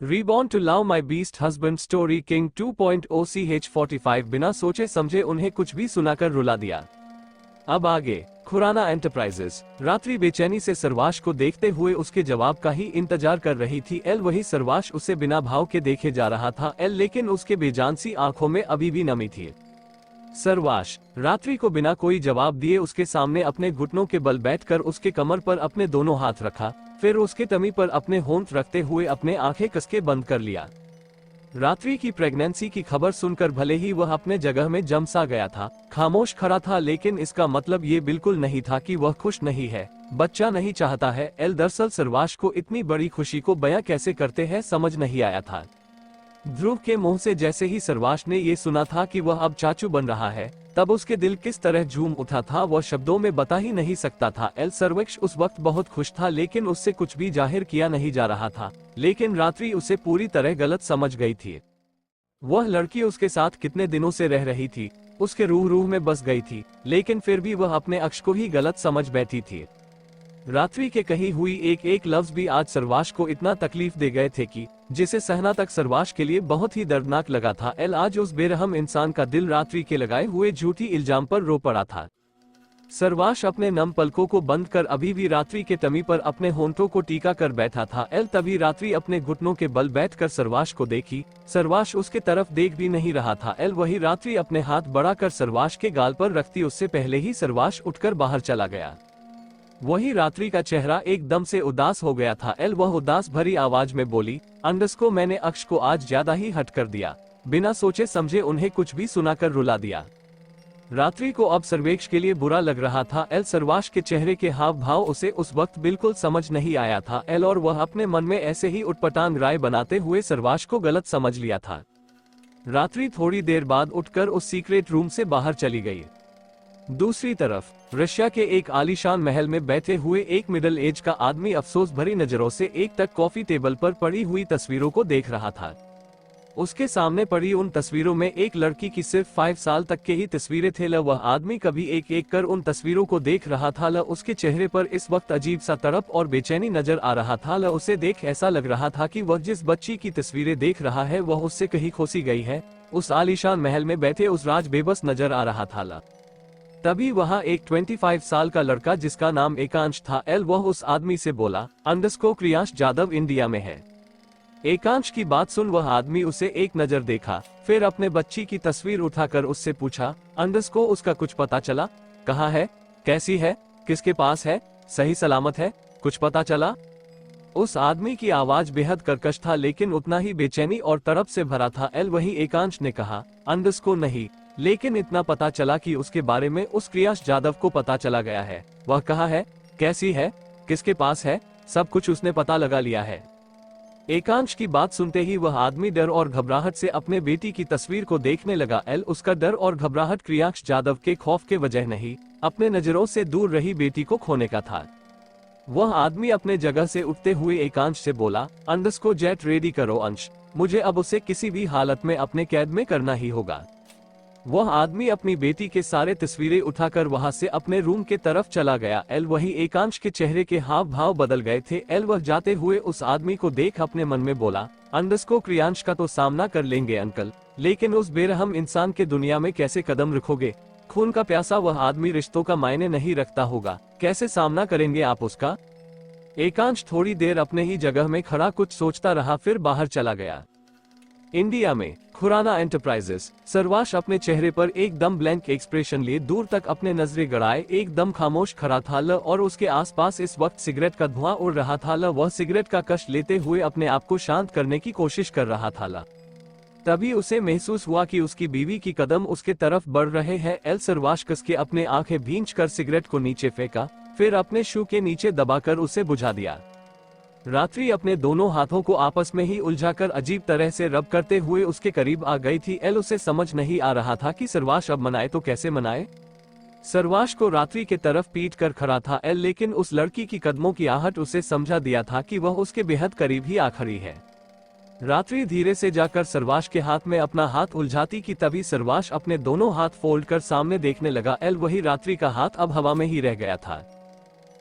Reborn to Love My Beast Husband Story King 2.0 CH45 बिना सोचे समझे उन्हें कुछ भी सुनाकर रुला दिया। अब आगे खुराना एंटरप्राइजेस। रात्रि बेचैनी से सरवाश को देखते हुए उसके जवाब का ही इंतजार कर रही थी। वही सरवाश उसे बिना भाव के देखे जा रहा था। लेकिन उसके बेजान सी आंखों में अभी भी नमी थी। सरवाश रात्रि को बिना कोई जवाब दिए उसके सामने अपने घुटनों के बल बैठकर उसके कमर पर अपने दोनों हाथ रखा, फिर उसके टमी पर अपने होंठ रखते हुए अपने आंखें कसके बंद कर लिया। रात्रि की प्रेगनेंसी की खबर सुनकर भले ही वह अपने जगह में जम सा गया था, खामोश खड़ा था, लेकिन इसका मतलब ये बिल्कुल नहीं था कि वह खुश नहीं है, बच्चा नहीं चाहता है। दरअसल सरवाश को इतनी बड़ी खुशी को बयां कैसे करते हैं समझ नहीं आया था। ध्रुव के मुंह से जैसे ही सरवाश ने ये सुना था कि वह अब चाचू बन रहा है, तब उसके दिल किस तरह झूम उठा था वह शब्दों में बता ही नहीं सकता था। सर्वेश उस वक्त बहुत खुश था, लेकिन उससे कुछ भी जाहिर किया नहीं जा रहा था। लेकिन रात्रि उसे पूरी तरह गलत समझ गई थी। वह लड़की उसके साथ कितने दिनों से रह रही थी, उसके रूह रूह में बस गई थी, लेकिन फिर भी वह अपने अक्ष को ही गलत समझ बैठी थी। रात्रि के कही हुई एक एक लफ्ज भी आज सरवाश को इतना तकलीफ दे गए थे कि जिसे सहना तक सरवाश के लिए बहुत ही दर्दनाक लगा था। आज उस बेरहम इंसान का दिल रात्रि के लगाए हुए झूठी इल्जाम पर रो पड़ा था। सरवाश अपने नम पलकों को बंद कर अभी भी रात्रि के टमी पर अपने होंठों को टीका कर बैठा था। तभी रात्रि अपने घुटनों के बल बैठकर सरवाश को देखी। सरवाश उसके तरफ देख भी नहीं रहा था। वही रात्रि अपने हाथ बढ़ाकर सरवाश के गाल पर रखती उससे पहले ही सरवाश उठकर बाहर चला गया। वही रात्रि का चेहरा एकदम से उदास हो गया था। वह उदास भरी आवाज में बोली, अंडस्को मैंने अक्ष को आज ज्यादा ही हट कर दिया, बिना सोचे समझे उन्हें कुछ भी सुनाकर रुला दिया। रात्रि को अब सर्वेश के लिए बुरा लग रहा था। सरवाश के चेहरे के हाव भाव उसे उस वक्त बिल्कुल समझ नहीं आया था। और वह अपने मन में ऐसे ही उटपटांग राय बनाते हुए सरवाश को गलत समझ लिया था। रात्रि थोड़ी देर बाद उठकर उस सीक्रेट रूम से बाहर चली गई। दूसरी तरफ रशिया के एक आलीशान महल में बैठे हुए एक मिडिल एज का आदमी अफसोस भरी नजरों से एक टक कॉफी टेबल पर पड़ी हुई तस्वीरों को देख रहा था। उसके सामने पड़ी उन तस्वीरों में एक लड़की की सिर्फ 5 साल तक के ही तस्वीरें थे। वह आदमी कभी एक एक कर उन तस्वीरों को देख रहा था। उसके चेहरे पर इस वक्त अजीब सा तड़प और बेचैनी नजर आ रहा था। उसे देख ऐसा लग रहा था कि वह जिस बच्ची की तस्वीरें देख रहा है वह उससे कहीं खोसी गई है। उस आलीशान महल में बैठे उस राज बेबस नजर आ रहा था। तभी वहां एक 25 साल का लड़का जिसका नाम एकांश था, वह उस आदमी से बोला, अंडस्को क्रियांश जादव इंडिया में है। एकांश की बात सुन वह आदमी उसे एक नजर देखा, फिर अपने बच्ची की तस्वीर उठाकर उससे पूछा, अंडस्को उसका कुछ पता चला? कहाँ है, कैसी है, किसके पास है, सही सलामत है, कुछ पता चला? उस आदमी की आवाज बेहद कर्कश था, लेकिन उतना ही बेचैनी और तड़प से भरा था। वही एकांश ने कहा, अंडस्को नहीं, लेकिन इतना पता चला कि उसके बारे में उस क्रियांश जादव को पता चला गया है। वह कहाँ है, कैसी है, किसके पास है, सब कुछ उसने पता लगा लिया है। एकांश की बात सुनते ही वह आदमी डर और घबराहट से अपने बेटी की तस्वीर को देखने लगा। उसका डर और घबराहट क्रियांश जादव के खौफ के वजह नहीं, अपने नजरों से दूर रही बेटी को खोने का था। वह आदमी अपने जगह से उठते हुए एकांश से बोला, अंडस्को जेट रेडी करो अंश, मुझे अब उसे किसी भी हालत में अपने कैद में करना ही होगा। वह आदमी अपनी बेटी के सारे तस्वीरें उठाकर वहां से अपने रूम के तरफ चला गया। वही एकांश के चेहरे के हाव भाव बदल गए थे। वह जाते हुए उस आदमी को देख अपने मन में बोला, अंडस्को क्रियांश का तो सामना कर लेंगे अंकल, लेकिन उस बेरहम इंसान के दुनिया में कैसे कदम रखोगे? खून का प्यासा वह आदमी रिश्तों का मायने नहीं रखता होगा, कैसे सामना करेंगे आप उसका? एकांश थोड़ी देर अपने ही जगह में खड़ा कुछ सोचता रहा, फिर बाहर चला गया। इंडिया में खुराना एंटरप्राइजेस। सरवाश अपने चेहरे पर एकदम ब्लैंक एक्सप्रेशन लिए दूर तक अपने नजरें गड़ाए एकदम खामोश खड़ा था। और उसके आसपास इस वक्त सिगरेट का धुआं उड़ रहा था। वह सिगरेट का कश लेते हुए अपने आप को शांत करने की कोशिश कर रहा था। तभी उसे महसूस हुआ कि उसकी बीवी की कदम उसके तरफ बढ़ रहे हैं। सरवाश कस के अपने आंखें भींच कर सिगरेट को नीचे फेंका, फिर अपने शू के नीचे दबाकर उसे बुझा दिया। रात्रि अपने दोनों हाथों को आपस में ही उलझाकर अजीब तरह से रब करते हुए उसके करीब आ गई थी। उसे समझ नहीं आ रहा था कि सरवाश अब मनाए तो कैसे मनाए। सरवाश को रात्रि के तरफ पीट कर खड़ा था, लेकिन उस लड़की की कदमों की आहट उसे समझा दिया था कि वह उसके बेहद करीब ही आ खड़ी है। रात्रि धीरे से जाकर सरवाश के हाथ में अपना हाथ उलझाती कि तभी सरवाश अपने दोनों हाथ फोल्ड कर सामने देखने लगा। वही रात्रि का हाथ अब हवा में ही रह गया था।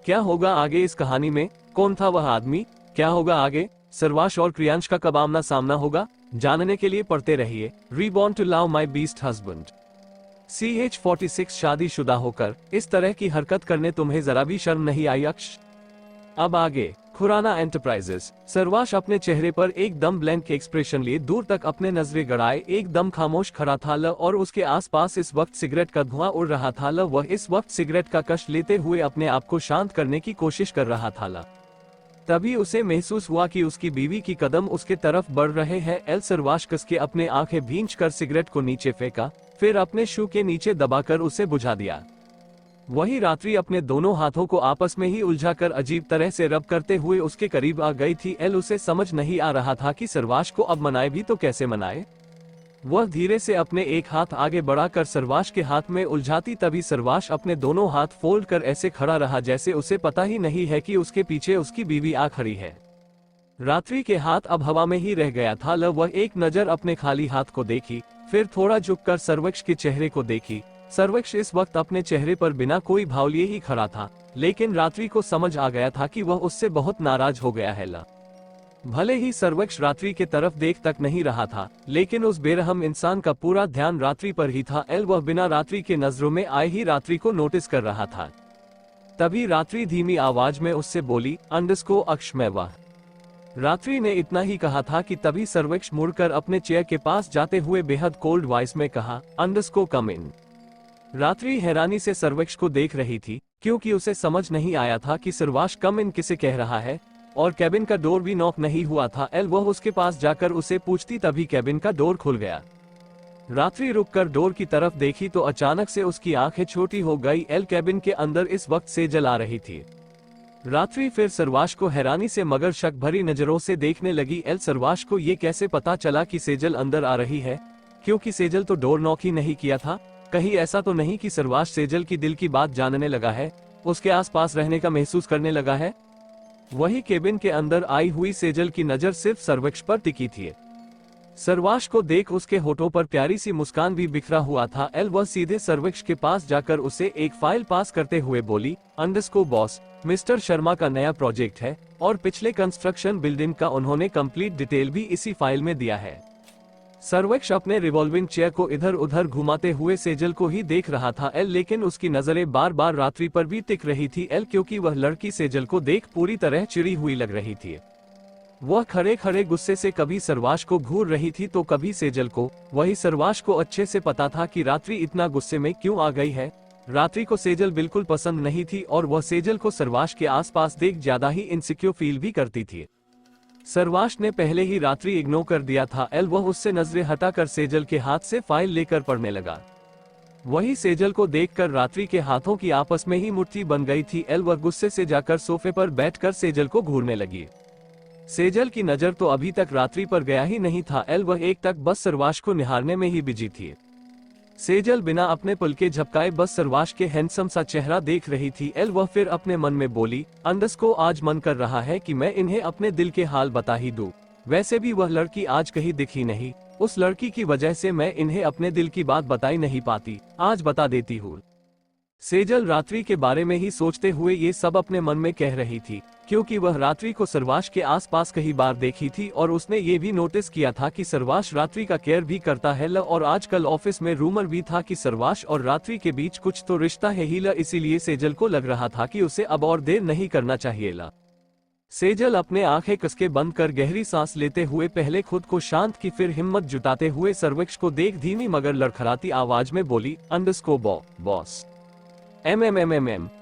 क्या होगा आगे इस कहानी में? कौन था वह आदमी? क्या होगा आगे? सर्वाश और क्रियांश का कब आमना सामना होगा? जानने के लिए पढ़ते रहिए reborn to love my beast husband. CH46 शादीशुदा होकर इस तरह की हरकत करने तुम्हें जरा भी शर्म नहीं आई अक्ष? अब आगे खुराना एंटरप्राइजेस। सर्वाश अपने चेहरे पर एकदम ब्लैंक एक्सप्रेशन लिए दूर तक अपने नजरें गड़ाए एकदम खामोश खड़ा था और उसके आसपास इस वक्त सिगरेट का धुआं उड़ रहा था वह इस वक्त सिगरेट का कश लेते हुए अपने आप को शांत करने की कोशिश कर रहा था। तभी उसे महसूस हुआ कि उसकी बीवी की कदम उसके तरफ बढ़ रहे हैं। सर्वाश कस के अपने आंखें भींच कर सिगरेट को नीचे फेंका, फिर अपने शू के नीचे दबाकर उसे बुझा दिया। वही रात्रि अपने दोनों हाथों को आपस में ही उलझाकर अजीब तरह से रब करते हुए उसके करीब आ गई थी। उसे समझ नहीं आ रहा था कि सर्वाश को अब मनाए भी तो कैसे मनाए। वह धीरे से अपने एक हाथ आगे बढ़ाकर सर्वाश के हाथ में उलझाती, तभी सर्वाश अपने दोनों हाथ फोल्ड कर ऐसे खड़ा रहा जैसे उसे पता ही नहीं है कि उसके पीछे उसकी बीवी आ खड़ी है। रात्रि के हाथ अब हवा में ही रह गया था। वह एक नजर अपने खाली हाथ को देखी, फिर थोड़ा झुककर सर्वक्ष के चेहरे को देखी। सर्वक्ष इस वक्त अपने चेहरे पर बिना कोई भाव लिए ही खड़ा था, लेकिन रात्रि को समझ आ गया था कि वह उससे बहुत नाराज हो गया है। भले ही सर्वक्ष रात्रि के तरफ देख तक नहीं रहा था, लेकिन उस बेरहम इंसान का पूरा ध्यान रात्रि पर ही था। वह बिना रात्रि के नजरों में आए ही रात्रि को नोटिस कर रहा था। तभी रात्रि धीमी आवाज में उससे बोली, अंडस्को अक्ष में वह। रात्रि ने इतना ही कहा था कि तभी सर्वक्ष मुड़कर अपने चेयर के पास जाते हुए बेहद कोल्ड वॉइस में कहा, अंडस्को कम इन। रात्रि हैरानी से सर्वक्ष को देख रही थी, क्योंकि उसे समझ नहीं आया था कि सर्वाश कम इन किसे कह रहा है, और कैबिन का डोर भी नॉक नहीं हुआ था। वह उसके पास जाकर उसे पूछती, तभी कैबिन का डोर खुल गया। रात्रि रुककर डोर की तरफ देखी तो अचानक से उसकी आंखें छोटी हो गई। कैबिन के अंदर इस वक्त सेजल आ रही थी। रात्रि फिर सर्वाश को हैरानी से मगर शक भरी नजरों से देखने लगी। सर्वाश को ये कैसे पता चला कि सेजल अंदर आ रही है, क्योंकि सेजल तो डोर नॉक ही नहीं किया था। कहीं ऐसा तो नहीं कि सर्वाश सेजल की दिल की बात जानने लगा है, उसके आसपास रहने का महसूस करने लगा है। वही केबिन के अंदर आई हुई सेजल की नजर सिर्फ सर्वक्ष पर टिकी थी। सर्वाश को देख उसके होठों पर प्यारी सी मुस्कान भी बिखरा हुआ था। वह सीधे सर्वक्ष के पास जाकर उसे एक फाइल पास करते हुए बोली, अंडस्को बॉस, मिस्टर शर्मा का नया प्रोजेक्ट है और पिछले कंस्ट्रक्शन बिल्डिंग का उन्होंने कंप्लीट डिटेल भी इसी फाइल में दिया है। सर्वक्ष अपने रिवॉल्विंग चेयर को इधर उधर घुमाते हुए सेजल को ही देख रहा था, लेकिन उसकी नजरें बार बार रात्रि पर भी टिक रही थी, क्योंकि वह लड़की सेजल को देख पूरी तरह चिड़ी हुई लग रही थी। वह खड़े खड़े गुस्से से कभी सर्वाश को घूर रही थी तो कभी सेजल को। वही सर्वाश को अच्छे से पता था कि रात्रि इतना गुस्से में क्यों आ गई है। रात्रि को सेजल बिल्कुल पसंद नहीं थी और वह सेजल को सर्वाश के आसपास देख ज्यादा ही इनसिक्योर फील भी करती थी। सर्वाश ने पहले ही रात्रि इग्नोर कर दिया था। वह उससे नजरें हटाकर सेजल के हाथ से फाइल लेकर पढ़ने लगा। वही सेजल को देखकर रात्रि के हाथों की आपस में ही मुट्ठी बन गई थी। वह गुस्से से जाकर सोफे पर बैठकर सेजल को घूरने लगी। सेजल की नजर तो अभी तक रात्रि पर गया ही नहीं था। वह एक तक बस सर्वाश को निहारने में ही बिजी थी। सेजल बिना अपने पलके झपकाए बस सर्वाश के हैंडसम सा चेहरा देख रही थी। वह फिर अपने मन में बोली, अंडस्को आज मन कर रहा है कि मैं इन्हें अपने दिल के हाल बता ही दूं। वैसे भी वह लड़की आज कहीं दिखी नहीं, उस लड़की की वजह से मैं इन्हें अपने दिल की बात बता ही नहीं पाती, आज बता देती हूँ। सेजल रात्रि के बारे में ही सोचते हुए ये सब अपने मन में कह रही थी, क्योंकि वह रात्रि को सर्वाश के आसपास कई बार देखी थी और उसने ये भी नोटिस किया था कि सर्वाश रात्रि का केयर भी करता है। और आजकल ऑफिस में रूमर भी था कि सर्वाश और रात्रि के बीच कुछ तो रिश्ता है ही। इसीलिए सेजल को लग रहा था कि उसे अब और देर नहीं करना चाहिए। सेजल अपने आंखें कसके बंद कर गहरी सांस लेते हुए पहले खुद को शांत की, फिर हिम्मत जुटाते हुए सर्वक्ष को देख धीमी मगर लड़खड़ाती आवाज में बोली, अंडस्को बॉस।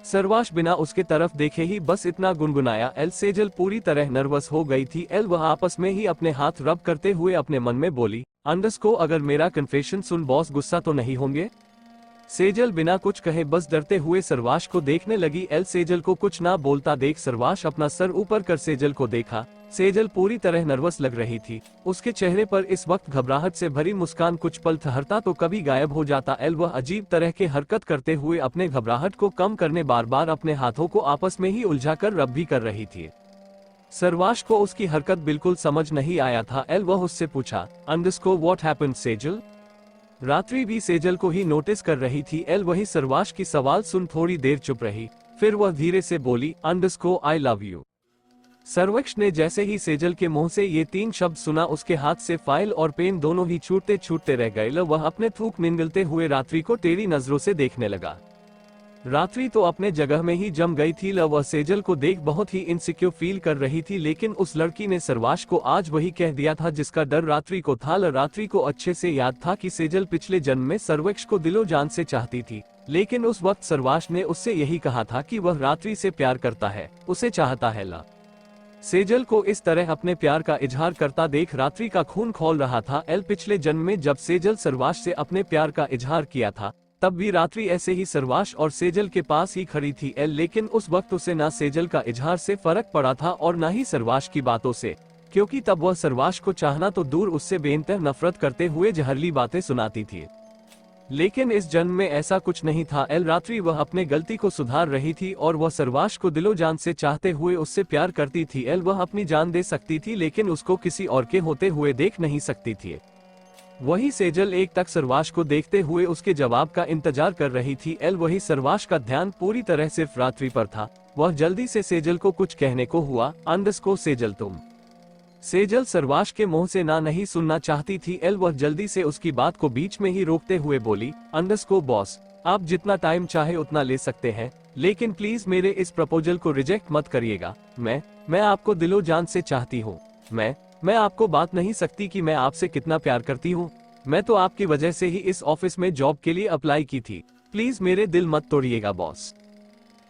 सर्वाश बिना उसके तरफ देखे ही बस इतना गुनगुनाया। सेजल पूरी तरह नर्वस हो गई थी। वह आपस में ही अपने हाथ रब करते हुए अपने मन में बोली, अंडस्को अगर मेरा कन्फेशन सुन बॉस गुस्सा तो नहीं होंगे। सेजल बिना कुछ कहे बस डरते हुए सर्वाश को देखने लगी। सेजल को कुछ ना बोलता देख सर्वाश अपना सर ऊपर कर सेजल को देखा। सेजल पूरी तरह नर्वस लग रही थी। उसके चेहरे पर इस वक्त घबराहट से भरी मुस्कान कुछ पल ठहरता तो कभी गायब हो जाता। वह अजीब तरह के हरकत करते हुए अपने घबराहट को कम करने बार बार अपने हाथों को आपस में ही उलझाकर रब भी कर रही थी। सर्वाश को उसकी हरकत बिल्कुल समझ नहीं आया था। वह उससे पूछा, अंडस्को व्हाट हैपेंड सेजल। रात्रि भी सेजल को ही नोटिस कर रही थी। वही सर्वाश की सवाल सुन थोड़ी देर चुप रही, फिर वह धीरे से बोली, अंडस्को आई लव यू। सर्वेक्ष ने जैसे ही सेजल के मुंह से ये 3 शब्द सुना, उसके हाथ से फाइल और पेन दोनों ही छूटते छूटते रह गए। वह अपने थूक निगलते हुए रात्रि को टेढ़ी नजरों से देखने लगा। रात्रि तो अपने जगह में ही जम गई थी। वह सेजल को देख बहुत ही इनसिक्योर फील कर रही थी, लेकिन उस लड़की ने सर्वाश को आज वही कह दिया था जिसका डर रात्रि को था। रात्रि को अच्छे से याद था कि सेजल पिछले जन्म में सर्वेक्ष को दिलो जान से चाहती थी, लेकिन उस वक्त सर्वाश ने उससे यही कहा था कि वह रात्रि से प्यार करता है, उसे चाहता है। सेजल को इस तरह अपने प्यार का इजहार करता देख रात्रि का खून खौल रहा था। पिछले जन्म में जब सेजल सर्वाश से अपने प्यार का इजहार किया था, तब भी रात्रि ऐसे ही सर्वाश और सेजल के पास ही खड़ी थी। लेकिन उस वक्त उसे ना सेजल का इजहार से फर्क पड़ा था और ना ही सर्वाश की बातों से, क्योंकि तब वह सर्वाश को चाहना तो दूर, उससे बेनतहा नफरत करते हुए जहरीली बातें सुनाती थी। लेकिन इस जन्म में ऐसा कुछ नहीं था। रात्रि वह अपने गलती को सुधार रही थी और वह सर्वाश को दिलो जान से चाहते हुए उससे प्यार करती थी। वह अपनी जान दे सकती थी, लेकिन उसको किसी और के होते हुए देख नहीं सकती थी। वही सेजल एक तक सर्वाश को देखते हुए उसके जवाब का इंतजार कर रही थी। वही सर्वाश का ध्यान पूरी तरह सिर्फ रात्रि पर था। वह जल्दी से सेजल को कुछ कहने को हुआ। सेजल तुम। सेजल सर्वाश के मुंह से ना नहीं सुनना चाहती थी। वह जल्दी से उसकी बात को बीच में ही रोकते हुए बोली, बॉस, आप जितना टाइम चाहे उतना ले सकते हैं, लेकिन प्लीज मेरे इस प्रपोजल को रिजेक्ट मत करिएगा। मैं आपको दिलो जान से चाहती हूँ। मैं आपको बात नहीं सकती कि मैं आपसे कितना प्यार करती हूँ। मैं तो आपकी वजह से ही इस ऑफिस में जॉब के लिए अप्लाई की थी। प्लीज मेरे दिल मत तोड़िएगा बॉस।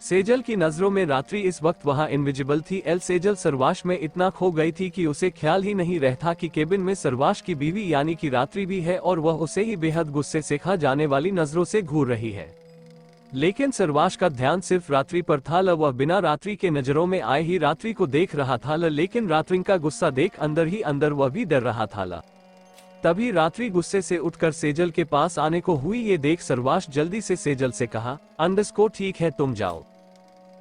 सेजल की नजरों में रात्रि इस वक्त वहां इनविजिबल थी। सेजल सर्वाश में इतना खो गई थी कि उसे ख्याल ही नहीं रहता कि केबिन में सर्वाश की बीवी यानी कि रात्रि भी है और वह उसे ही बेहद गुस्से से खा जाने वाली नजरों से घूर रही है। लेकिन सर्वाश का ध्यान सिर्फ रात्रि पर था। वह बिना रात्रि के नजरों में आए ही रात्रि को देख रहा था। लेकिन रात्रि का गुस्सा देख अंदर ही अंदर वह भी डर रहा था। तभी रात्रि गुस्से से उठकर सेजल के पास आने को हुई। ये देख सर्वाश जल्दी से सेजल से कहा, ठीक है तुम जाओ।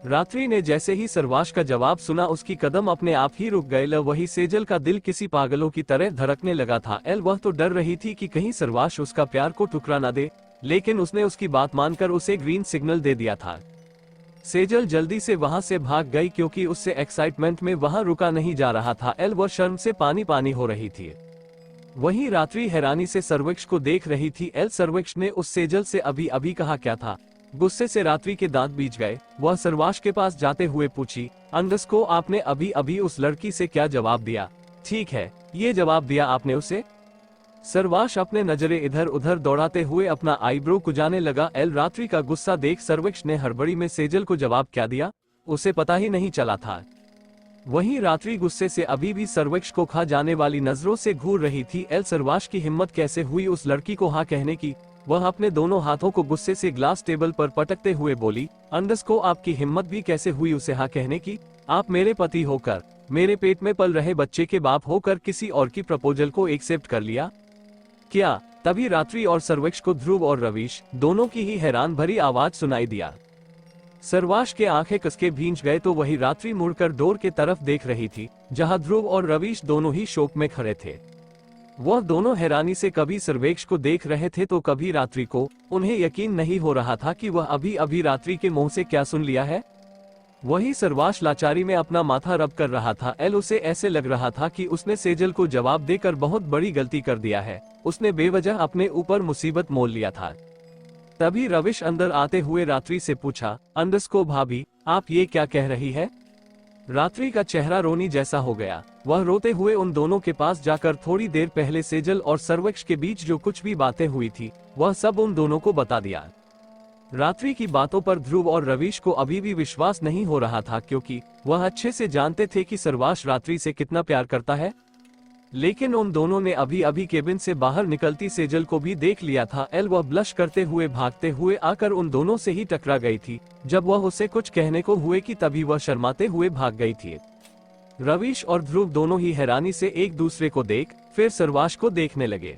रात्रि ने जैसे ही सर्वाश का जवाब सुना, उसकी कदम अपने आप ही रुक गए। वही सेजल का दिल किसी पागलों की तरह धड़कने लगा था। वह तो डर रही थी कि कहीं सर्वाश उसका प्यार को ठुकरा न दे, लेकिन उसने उसकी बात मानकर उसे ग्रीन सिग्नल दे दिया था। सेजल जल्दी से वहां से भाग गई क्योंकि उससे एक्साइटमेंट में वहां रुका नहीं जा रहा था। वह शर्म से पानी पानी हो रही थी। वहीं रात्रि हैरानी से सर्वेक्ष को देख रही थी। सर्वेक्ष ने उस सेजल से अभी अभी कहा क्या था। गुस्से से रात्रि के दांत बीच गए। वह सर्वाश के पास जाते हुए पूछी, आपने अभी अभी उस लड़की से क्या जवाब दिया? ठीक है, ये जवाब दिया आपने उसे? सर्वाश अपने नजरें इधर उधर दौड़ाते हुए अपना आईब्रो कुजाने लगा। रात्रि का गुस्सा देख सर्वेक्ष ने हड़बड़ी में सेजल को जवाब क्या दिया, उसे पता ही नहीं चला था। वहीं रात्रि गुस्से से अभी भी सर्वेक्ष को खा जाने वाली नजरों से घूर रही थी। सर्वाश की हिम्मत कैसे हुई उस लड़की को हाँ कहने की। वह अपने दोनों हाथों को गुस्से से ग्लास टेबल पर पटकते हुए बोली, आपकी हिम्मत भी कैसे हुई उसे हाँ कहने की? आप मेरे पति होकर, मेरे पेट में पल रहे बच्चे के बाप होकर किसी और की प्रपोजल को एक्सेप्ट कर लिया क्या? तभी रात्रि और सर्वेक्ष को ध्रुव और रवीश दोनों की ही हैरान भरी आवाज सुनाई दिया। सर्वाश के आंखें कसके भींच गए तो वही रात्रि मुड़कर डोर के तरफ देख रही थी, जहां ध्रुव और रवीश दोनों ही शोक में खड़े थे। वह दोनों हैरानी से कभी सर्वेक्ष को देख रहे थे तो कभी रात्रि को। उन्हें यकीन नहीं हो रहा था कि वह अभी अभी रात्रि के मुंह से क्या सुन लिया है। वही सर्वाश लाचारी में अपना माथा रब कर रहा था। उसे ऐसे लग रहा था कि उसने सेजल को जवाब देकर बहुत बड़ी गलती कर दिया है। उसने बेवजह अपने ऊपर मुसीबत मोल लिया था। तभी रविश अंदर आते हुए रात्रि से पूछा, भाभी, आप ये क्या कह रही है? रात्रि का चेहरा रोनी जैसा हो गया। वह रोते हुए उन दोनों के पास जाकर थोड़ी देर पहले सेजल और सर्वेक्ष के बीच जो कुछ भी बातें हुई थी, वह सब उन दोनों को बता दिया। रात्रि की बातों पर ध्रुव और रवीश को अभी भी विश्वास नहीं हो रहा था, क्योंकि वह अच्छे से जानते थे कि सर्वाश रात्रि से कितना प्यार करता है। लेकिन उन दोनों ने अभी अभी केबिन से बाहर निकलती सेजल को भी देख लिया था। वह ब्लश करते हुए भागते हुए आकर उन दोनों से ही टकरा गई थी। जब वह उसे कुछ कहने को हुए कि तभी वह शर्माते हुए भाग गई थी। रवीश और ध्रुव दोनों ही हैरानी से एक दूसरे को देख फिर सर्वाश को देखने लगे।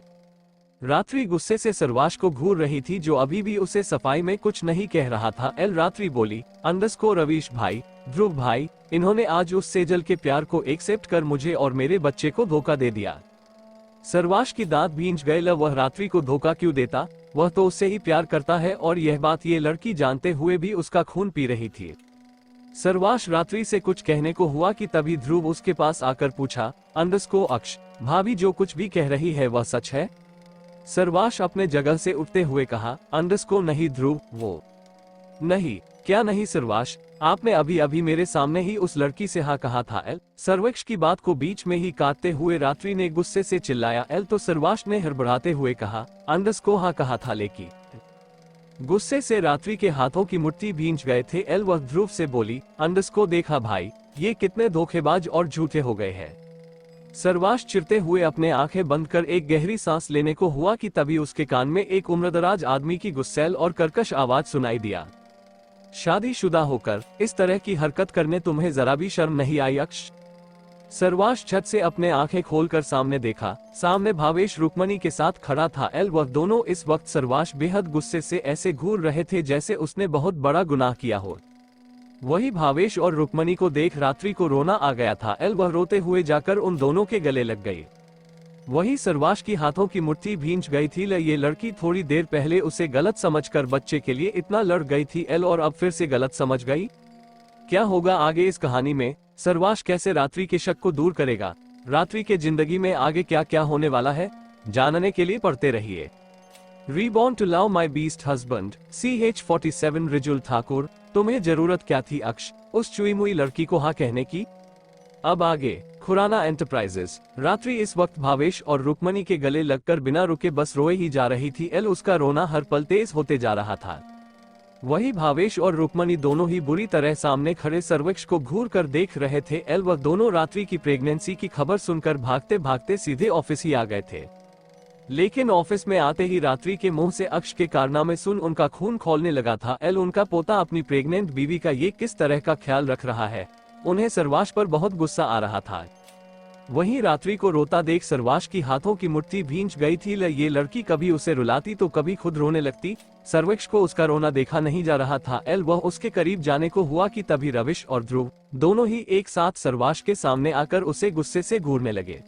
रात्रि गुस्से से सर्वाश को घूर रही थी, जो अभी भी उसे सफाई में कुछ नहीं कह रहा था। रात्रि बोली, रवीश भाई, ध्रुव भाई, इन्होंने आज उस सेजल के प्यार को एक्सेप्ट कर मुझे और मेरे बच्चे को धोखा दे दिया। सर्वाश की दांत भींच गए। वह रात्रि को धोखा क्यों देता? वह तो उससे ही प्यार करता है और यह बात ये लड़की जानते हुए भी उसका खून पी रही थी। सर्वाश रात्रि से कुछ कहने को हुआ कि तभी ध्रुव उसके पास आकर पूछा, अक्ष, भाभी जो कुछ भी कह रही है वह सच है? सर्वाश अपने जगह से उठते हुए कहा, नहीं ध्रुव, वो नहीं। क्या नहीं सर्वाश, आपने अभी अभी मेरे सामने ही उस लड़की से हाँ कहा था। सर्वेक्ष की बात को बीच में ही काटते हुए रात्रि ने गुस्से से चिल्लाया। तो सर्वाश ने हड़बड़ाते हुए कहा, हाँ कहा था लेकिन। गुस्से से रात्रि के हाथों की मुट्ठी भींच गए थे। वह ध्रुव से बोली, देखा भाई, ये कितने धोखेबाज और झूठे हो गए हैं। सर्वाश चिढ़ते हुए अपने आंखें बंद कर एक गहरी सांस लेने को हुआ कि तभी उसके कान में एक उम्रदराज आदमी की गुस्सैल और कर्कश आवाज सुनाई दिया, शादीशुदा होकर इस तरह की हरकत करने तुम्हें जरा भी शर्म नहीं आई अक्ष? सर्वाश छत से अपने आंखें खोलकर सामने देखा। सामने भावेश रुक्मणी के साथ खड़ा था। वह दोनों इस वक्त सर्वाश बेहद गुस्से से ऐसे घूर रहे थे जैसे उसने बहुत बड़ा गुनाह किया हो। वही भावेश और रुक्मणी को देख रात्रि को रोना आ गया था। वह रोते हुए जाकर उन दोनों के गले लग गई। वही सर्वाश की हाथों की मुट्ठी भींच गई थी। ये लड़की थोड़ी देर पहले उसे गलत समझकर बच्चे के लिए इतना लड़ गई थी और अब फिर से गलत समझ गई। क्या होगा आगे इस कहानी में? सर्वाश कैसे रात्रि के शक को दूर करेगा? रात्रि के जिंदगी में आगे क्या क्या होने वाला है, जानने के लिए पढ़ते रहिए reborn to love my beast husband CH47 Rijul Thakur. तुम्हें जरूरत क्या थी अक्ष, उस चुई मुई लड़की को हाँ कहने की? अब आगे खुराना एंटरप्राइजेस। रात्रि इस वक्त भावेश और रुक्मणी के गले लगकर बिना रुके बस रोए ही जा रही थी। उसका रोना हर पल तेज होते जा रहा था। वही भावेश और रुक्मणी दोनों ही बुरी तरह सामने खड़े सर्वेक्ष को घूर कर देख रहे थे। वह दोनों रात्रि की प्रेगनेंसी की खबर सुनकर भागते भागते सीधे ऑफिस ही आ गए थे। लेकिन ऑफिस में आते ही रात्रि के मुंह से अक्ष के कारनामे सुन उनका खून खौलने लगा था। उनका पोता अपनी प्रेग्नेंट बीवी का ये किस तरह का ख्याल रख रहा है, उन्हें सर्वाश पर बहुत गुस्सा आ रहा था। वहीं रात्रि को रोता देख सर्वाश की हाथों की मुट्ठी भींच गई थी। ये लड़की कभी उसे रुलाती तो कभी खुद रोने लगती। सर्वेक्ष को उसका रोना देखा नहीं जा रहा था। वह उसके करीब जाने को हुआ कि तभी रविश और ध्रुव दोनों ही एक साथ सर्वाश के सामने आकर उसे गुस्से से घूरने लगे।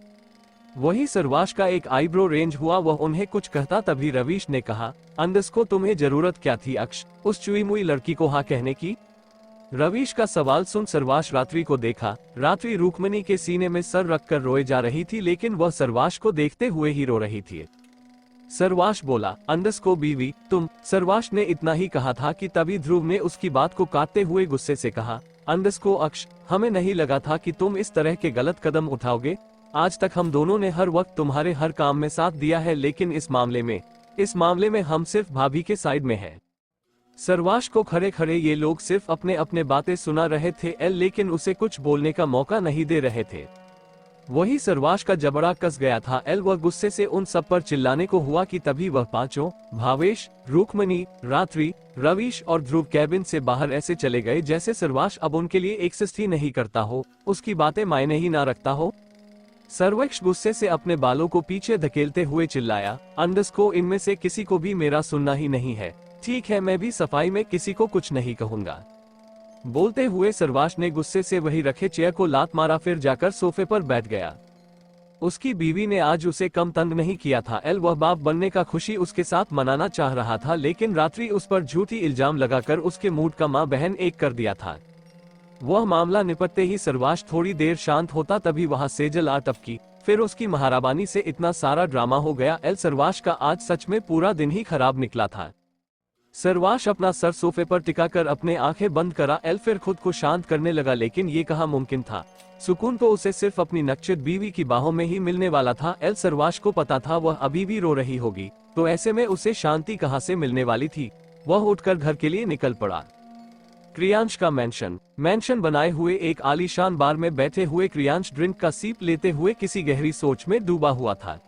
वही सर्वाश का एक आईब्रो रेंज हुआ। वह उन्हें कुछ कहता तभी रविश ने कहा, तुम्हें जरूरत क्या थी अक्ष, उस चुई मुई लड़की को हाँ कहने की? रविश का सवाल सुन सर्वाश रात्रि को देखा। रात्रि रुक्मणी के सीने में सर रखकर रोए जा रही थी, लेकिन वह सर्वाश को देखते हुए ही रो रही थी। सर्वाश बोला, बीवी तुम। सर्वाश ने इतना ही कहा था कि तभी ध्रुव ने उसकी बात को काटते हुए गुस्से से कहा, अक्ष, हमें नहीं लगा था कि तुम इस तरह के गलत कदम उठाओगे। आज तक हम दोनों ने हर वक्त तुम्हारे हर काम में साथ दिया है, लेकिन इस मामले में हम सिर्फ भाभी के साइड में हैं। सर्वाश को खड़े खड़े ये लोग सिर्फ अपने अपने बातें सुना रहे थे, लेकिन उसे कुछ बोलने का मौका नहीं दे रहे थे। वही सर्वाश का जबड़ा कस गया था। वह गुस्से से उन सब पर चिल्लाने को हुआ कि तभी वह पांचों, भावेश, रुक्मणी, रात्रि, रविश और ध्रुव कैबिन से बाहर ऐसे चले गए जैसे सर्वाश अब उनके लिए एक्सिस्ट ही नहीं करता हो, उसकी बातें मायने ही ना रखता हो। सर्वेक्ष गुस्से से अपने बालों को पीछे धकेलते हुए चिल्लाया, इनमें से किसी को भी मेरा सुनना ही नहीं है। ठीक है, मैं भी सफाई में किसी को कुछ नहीं कहूंगा। बोलते हुए सर्वाश ने गुस्से से वही रखे चेयर को लात मारा, फिर जाकर सोफे पर बैठ गया। उसकी बीवी ने आज उसे कम तंग नहीं किया था। वह बाप बनने का खुशी उसके साथ मनाना चाह रहा था, लेकिन रात्रि उस पर झूठी इल्जाम लगाकर उसके मूड का मां बहन एक कर दिया था। वह मामला निपटते ही सर्वाश थोड़ी देर शांत होता, तभी वहां सेजल आ टपकी। फिर उसकी महाराबानी से इतना सारा ड्रामा हो गया। सर्वाश का आज सच में पूरा दिन ही खराब निकला था। सर्वाश अपना सर सोफे पर टिकाकर अपने आंखें बंद करा। फिर खुद को शांत करने लगा, लेकिन ये कहाँ मुमकिन था। सुकून तो उसे सिर्फ अपनी नक्शत बीवी की बाहों में ही मिलने वाला था। सर्वाश को पता था वह अभी भी रो रही होगी, तो ऐसे में उसे शांति कहाँ से मिलने वाली थी। वह उठकर घर के लिए निकल पड़ा। क्रियांश का मैंशन बनाए हुए एक आलीशान बार में बैठे हुए क्रियांश ड्रिंक का सीप लेते हुए किसी गहरी सोच में डूबा हुआ था।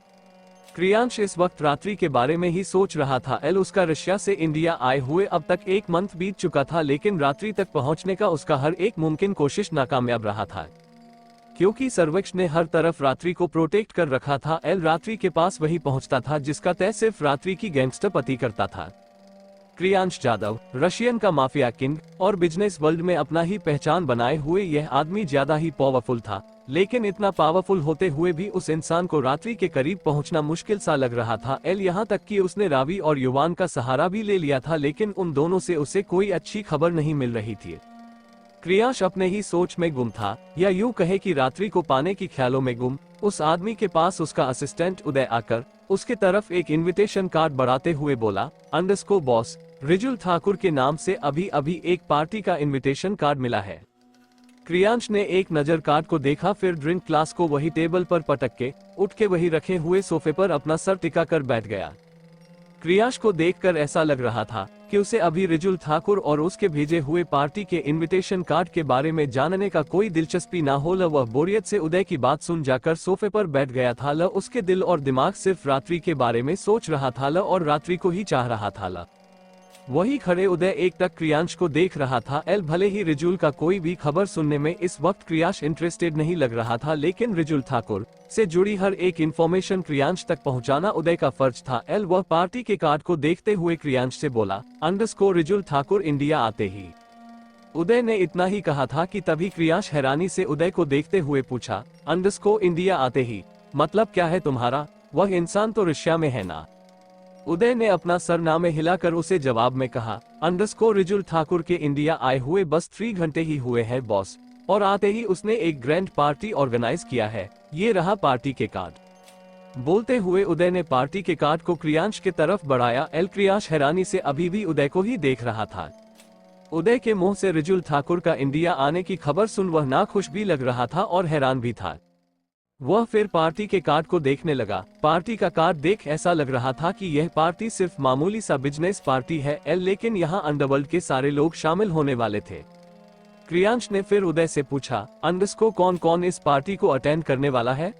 क्रियांश इस वक्त रात्रि के बारे में ही सोच रहा था। उसका रशिया से इंडिया आए हुए अब तक 1 मंथ बीत चुका था, लेकिन रात्रि तक पहुंचने का उसका हर एक मुमकिन कोशिश नाकामयाब रहा था, क्योंकि सर्वेक्ष ने हर तरफ रात्रि को प्रोटेक्ट कर रखा था। रात्रि के पास वही पहुंचता था जिसका तय सिर्फ रात्रि की गैंगस्टर पति करता था। क्रियांश जाधव, रशियन का माफिया किंग और बिजनेस वर्ल्ड में अपना ही पहचान बनाए हुए यह आदमी ज्यादा ही पावरफुल था, लेकिन इतना पावरफुल होते हुए भी उस इंसान को रात्रि के करीब पहुंचना मुश्किल सा लग रहा था। यहाँ तक कि उसने रावी और युवान का सहारा भी ले लिया था, लेकिन उन दोनों से उसे कोई अच्छी खबर नहीं मिल रही थी। क्रियांश अपने ही सोच में गुम था, या यूं कहे कि रात्रि को पाने की ख्यालों में गुम। उस आदमी के पास उसका असिस्टेंट उदय आकर उसके तरफ एक इनविटेशन कार्ड बढ़ाते हुए बोला, अंडरस्को बॉस, रिजुल ठाकुर के नाम से अभी अभी एक पार्टी का इनविटेशन कार्ड मिला है। क्रियांश ने एक नजर कार्ड को देखा, फिर ड्रिंक ग्लास को वही टेबल पर पटक के उठ के वही रखे हुए सोफे पर अपना सर टिका कर बैठ गया। क्रियांश को देखकर ऐसा लग रहा था कि उसे अभी रिजुल ठाकुर और उसके भेजे हुए पार्टी के इनविटेशन कार्ड के बारे में जानने का कोई दिलचस्पी ना हो। वह बोरियत से उदय की बात सुन जाकर सोफे पर बैठ गया था। उसके दिल और दिमाग सिर्फ रात्रि के बारे में सोच रहा था और रात्रि को ही चाह रहा था। वही खड़े उदय एकटक क्रियांश को देख रहा था। भले ही रिजुल का कोई भी खबर सुनने में इस वक्त क्रियांश इंटरेस्टेड नहीं लग रहा था, लेकिन रिजुल ठाकुर से जुड़ी हर एक इंफॉर्मेशन क्रियांश तक पहुंचाना उदय का फर्ज था। वह पार्टी के कार्ड को देखते हुए क्रियांश से बोला, अंडरस्को रिजुल ठाकुर इंडिया आते ही। उदय ने इतना ही कहा था कि तभी क्रियांश हैरानी से उदय को देखते हुए पूछा, अंडरस्को इंडिया आते ही मतलब क्या है तुम्हारा? वह इंसान तो रशिया में है ना? उदय ने अपना सरनामे हिलाकर उसे जवाब में कहा, अंडरस्को रिजुल ठाकुर के इंडिया आए हुए बस 3 घंटे ही हुए हैं बॉस, और आते ही उसने एक ग्रैंड पार्टी ऑर्गेनाइज किया है। ये रहा पार्टी के कार्ड। बोलते हुए उदय ने पार्टी के कार्ड को क्रियांश के तरफ बढ़ाया। क्रियांश हैरानी से अभी भी उदय को ही देख रहा था। उदय के मुंह से रिजुल ठाकुर का इंडिया आने की खबर सुन वह नाखुश भी लग रहा था और हैरान भी था। वह फिर पार्टी के कार्ड को देखने लगा। पार्टी का कार्ड देख ऐसा लग रहा था कि यह पार्टी सिर्फ मामूली सा बिजनेस पार्टी है, लेकिन यहाँ अंडरवर्ल्ड के सारे लोग शामिल होने वाले थे। क्रियांश ने फिर उदय से पूछा, अंडरस्को कौन कौन इस पार्टी को अटेंड करने वाला है?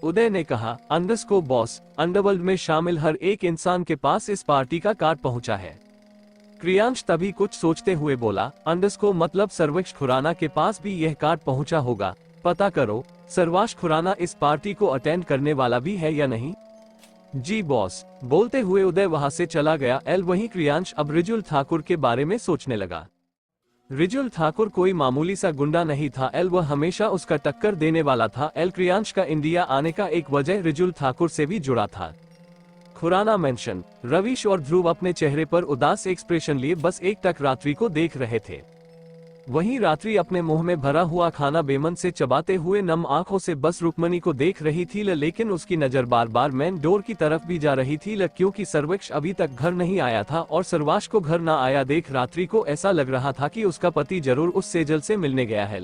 उदय ने कहा, अंडरस्को बॉस, अंडरवर्ल्ड में शामिल हर एक इंसान के पास इस पार्टी का कार्ड पहुंचा है। क्रियांश तभी कुछ सोचते हुए बोला, अंडरस्को मतलब सर्वेश खुराना के पास भी यह कार्ड पहुंचा होगा। पता करो सर्वाश खुराना इस पार्टी को अटेंड करने वाला भी है या नहीं? जी बॉस। बोलते हुए उदय वहां से चला गया। वहीं क्रियांश अब रिजुल ठाकुर के बारे में सोचने लगा। रिजुल ठाकुर कोई मामूली सा गुंडा नहीं था। वह हमेशा उसका टक्कर देने वाला था। क्रियांश का इंडिया आने का एक वजह रिजुल ठाकुर से भी जुड़ा था। खुराना मेंशन। रवीश और ध्रुव अपने चेहरे पर उदास एक्सप्रेशन लिए बस एकटक रात्रि को देख रहे थे। वहीं रात्रि अपने मुंह में भरा हुआ खाना बेमन से चबाते हुए नम आंखों से बस रुक्मणी को देख रही थी। लेकिन उसकी नजर बार बार मेन डोर की तरफ भी जा रही थी। क्योंकि सर्वेश अभी तक घर नहीं आया था और सर्वाश को घर ना आया देख रात्रि को ऐसा लग रहा था कि उसका पति जरूर उस सेजल से मिलने गया है।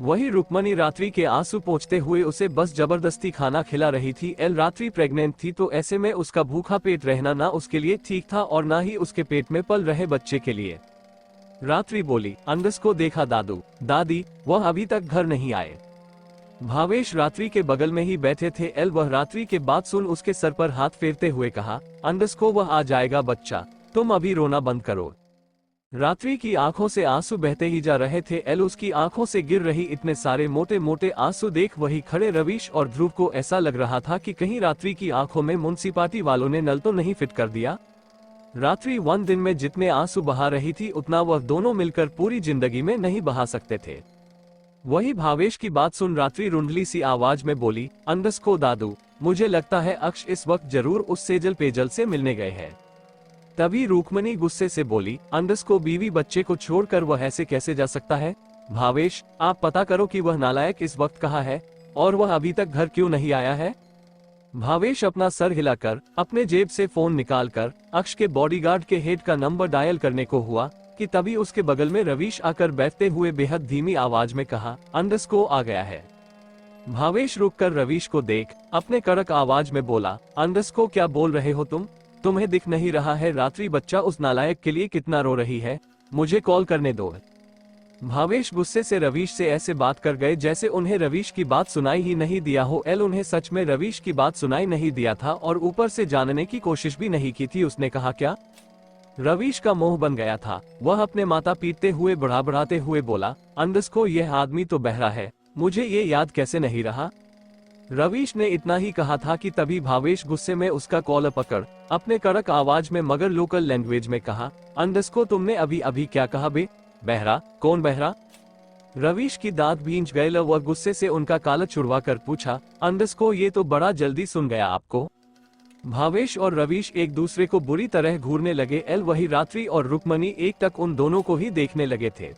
वही रुक्मणी रात्रि के आंसू पोंछते हुए उसे बस जबरदस्ती खाना खिला रही थी। रात्रि प्रेग्नेंट थी, तो ऐसे में उसका भूखा पेट रहना ना उसके लिए ठीक था और ना ही उसके पेट में पल रहे बच्चे के लिए। रात्रि बोली, अंडरस्को देखा दादू दादी, वह अभी तक घर नहीं आए। भावेश रात्रि के बगल में ही बैठे थे। वह रात्रि के बात सुन उसके सर पर हाथ फेरते हुए कहा, अंडरस्को वह आ जाएगा बच्चा, तुम अभी रोना बंद करो। रात्रि की आंखों से आंसू बहते ही जा रहे थे। उसकी आंखों से गिर रही इतने सारे मोटे मोटे आंसू देख वही खड़े रवीश और ध्रुव को ऐसा लग रहा था कि कहीं रात्रि की आंखों में म्युनिसिपालिटी वालों ने नल तो नहीं फिट कर दिया। रात्रि 1 दिन में जितने आंसू बहा रही थी उतना वह दोनों मिलकर पूरी जिंदगी में नहीं बहा सकते थे। वही भावेश की बात सुन रात्रि रुंधली सी आवाज में बोली, अंडरस्को दादू, मुझे लगता है अक्ष इस वक्त जरूर उस सेजल पेजल से मिलने गए हैं। तभी रुक्मणी गुस्से से बोली, अंडरस्को बीवी बच्चे को छोड़कर वह ऐसे कैसे जा सकता है? भावेश, आप पता करो कि वह नालायक इस वक्त कहाँ है और वह अभी तक घर क्यों नहीं आया है। भावेश अपना सर हिलाकर अपने जेब से फोन निकालकर अक्ष के बॉडीगार्ड के हेड का नंबर डायल करने को हुआ कि तभी उसके बगल में रवीश आकर बैठते हुए बेहद धीमी आवाज में कहा, अंडरस्को आ गया है। भावेश रुककर रवीश को देख अपने कड़क आवाज में बोला, अंडरस्को क्या बोल रहे हो तुम? तुम्हें दिख नहीं रहा है रात्रि बच्चा उस नालायक के लिए कितना रो रही है? मुझे कॉल करने दो। भावेश गुस्से से रवीश से ऐसे बात कर गए जैसे उन्हें रवीश की बात सुनाई ही नहीं दिया हो। उन्हें सच में रवीश की बात सुनाई नहीं दिया था और ऊपर से जानने की कोशिश भी नहीं की थी उसने कहा क्या। रवीश का मुंह बन गया था। वह अपने माता पीटते हुए बढ़ाते हुए बोला, अंडरस्को यह आदमी तो बहरा है, मुझे ये याद कैसे नहीं रहा। रवीश ने इतना ही कहा था कि तभी भावेश गुस्से में उसका कॉलर पकड़ अपने कड़क आवाज में मगर लोकल लैंग्वेज में कहा, अंडरस्को तुमने अभी अभी क्या कहा बे? बहरा? कौन बहरा? रवीश की दांत भींच गए। वह गुस्से से उनका कालर छुड़वा कर पूछा, अंडरस्को ये तो बड़ा जल्दी सुन गया आपको। भावेश और रवीश एक दूसरे को बुरी तरह घूरने लगे। वही रात्रि और रुक्मणी एक टक उन दोनों को ही देखने लगे थे।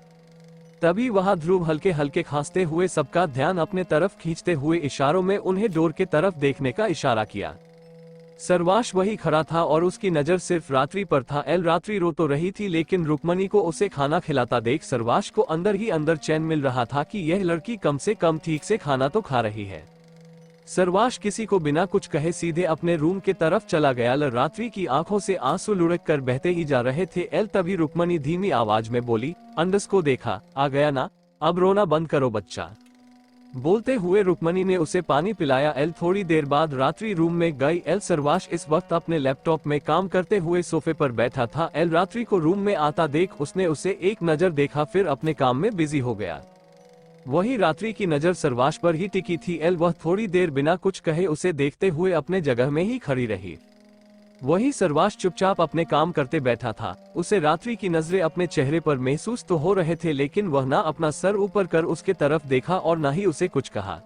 तभी वहां ध्रुव हल्के हल्के खांसते हुए सबका ध्यान अपने तरफ खींचते हुए इशारों में उन्हें डोर के तरफ देखने का इशारा किया। सर्वाश वही खड़ा था और उसकी नजर सिर्फ रात्रि पर था। रात्रि रो तो रही थी, लेकिन रुक्मणी को उसे खाना खिलाता देख सर्वाश को अंदर ही अंदर चैन मिल रहा था कि यह लड़की कम से कम ठीक से खाना तो खा रही है। सर्वाश किसी को बिना कुछ कहे सीधे अपने रूम के तरफ चला गया। रात्रि की आंखों से आंसू लुढ़क कर बहते ही जा रहे थे। तभी रुक्मणी धीमी आवाज में बोली, अंडस को देखा, आ गया ना, अब रोना बंद करो बच्चा। बोलते हुए रुक्मणी ने उसे पानी पिलाया। थोड़ी देर बाद रात्रि रूम में गई। सर्वाश इस वक्त अपने लैपटॉप में काम करते हुए सोफे पर बैठा था। रात्रि को रूम में आता देख उसने उसे एक नजर देखा, फिर अपने काम में बिजी हो गया। वही रात्रि की नजर सर्वाश पर ही टिकी थी। वह थोड़ी देर बिना कुछ कहे उसे देखते हुए अपने जगह में ही खड़ी रही। वही सर्वाश चुपचाप अपने काम करते बैठा था। उसे रात्रि की नजरें अपने चेहरे पर महसूस तो हो रहे थे, लेकिन वह ना अपना सर ऊपर कर उसके तरफ देखा और ना ही उसे कुछ कहा।